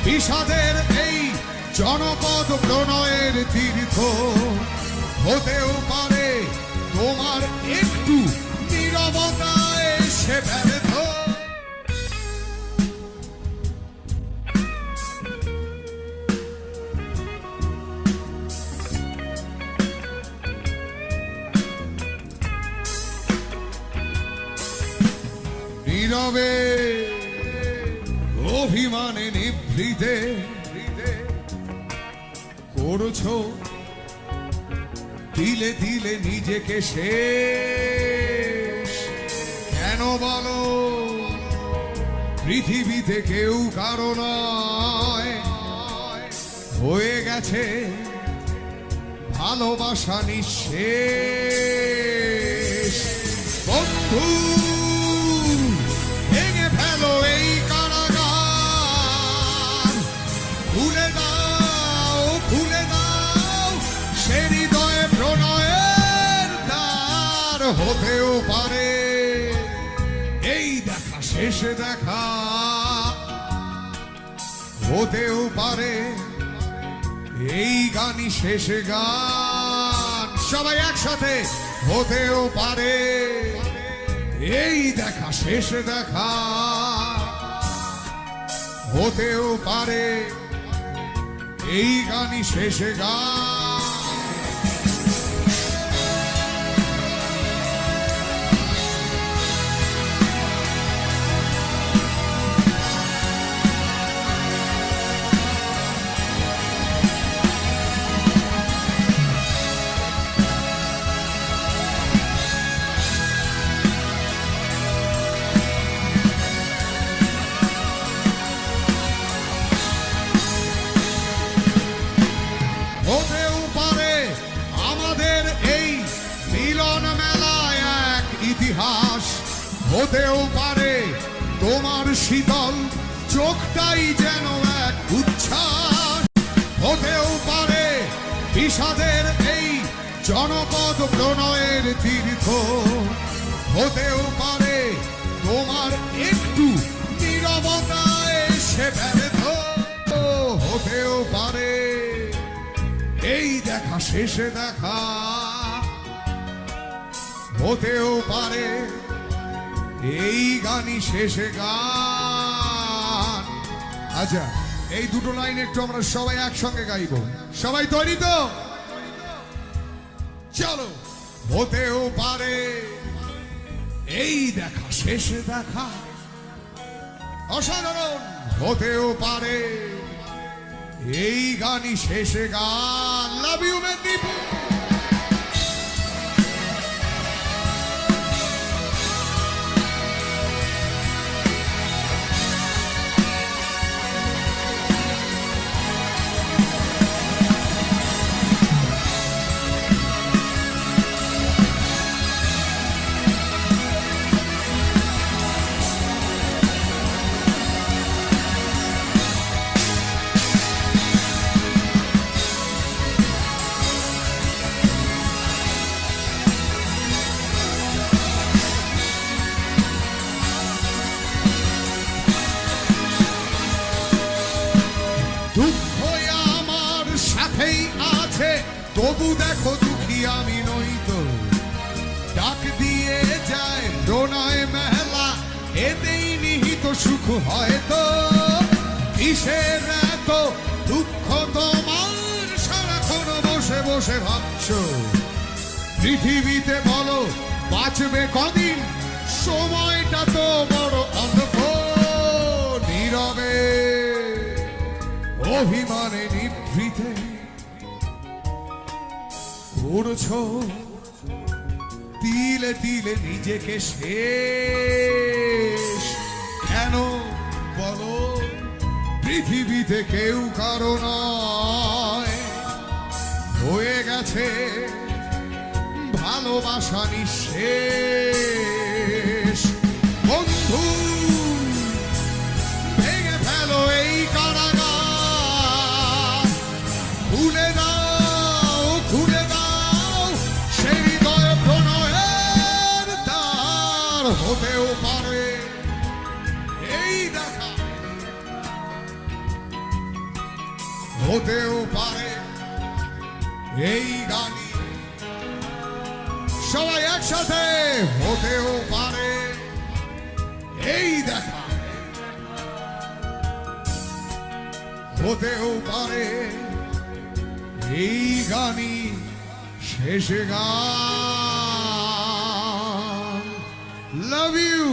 বিষাদের এই জনপদ প্রণয়ের তীর্থ হতেও পারে তোমার একটু নীরবতায় সে ব্যর্থ। নীরবে অভিমানে নিভৃতে করছো দিলে দিলে নিজেকে শেষ। কেন বলো পৃথিবীতে কেউ কারো নয়, হয়ে গেছে ভালোবাসা নিঃশেষ। বন্ধু ভেঙে ফেলো এই কারাগার, খুলে দাও খুলে দাও সে হৃদয়ে প্রণয়ের দ্বার। হতেও পারে এই দেখা শেষ দেখা, হতেও পারে এই গানই শেষ গান। সবাই একসাথে, হতেও পারে এই দেখা শেষ দেখা, হতেও পারে এই গানই শেষ গান। হতেও পারে আমাদের এই মিলন মেলায় এক ইতিহাস, হতেও পারে তোমার শীতল চোখটাই যেন এক উচ্ছ্বাস, হতেও পারে বিষাদের এই জনপদ প্রণয়ের তীর্থ, হতেও পারে তোমার একটু নীরবতায় সে ব্যর্থ। হতেও পারে এই দেখা শেষে দেখা, হতেও পারে এই গানই শেষে গান। আচ্ছা, এই দুটো লাইন একটু আমরা সবাই একসঙ্গে গাইব। সবাই তৈরি তো? চলো। হতেও পারে এই দেখা শেষে দেখা, অসাধারণ। হতেও পারে এই গানই শেষে গান। Love you Medinipur. দুঃখ আমার সাথেই আছে, তবু দেখো দুঃখী আমি নই তো। ডাক দিয়ে যায় প্রণয় মেলা, এতেই নিহিত সুখ হয়তো। কিসের এত দুঃখ তোমার, সারাক্ষণ বসে বসে ভাবছো। পৃথিবীতে বলো বাঁচবে কদিন, সময়টা তো বড় অন্ধ। নীরবে অভিমানে নিভৃতে করছো তিলে তিলে নিজেকে শেষ। কেন বলো পৃথিবীতে কেউ কারো নয়, হয়ে গেছে ভালোবাসা নিঃশেষ। বন্ধু ভেঙে ফেলো এই কারাগার, খুলে দাও খুলে দাও সেই হৃদয় প্রণয়ের দ্বার। হতেও পারে এই দেখা হতেও পারে এই গানই, সবাই একসাথে, হতেও পারে এই দেখা, হতেও পারে এই গানই শেষ গান। Love you.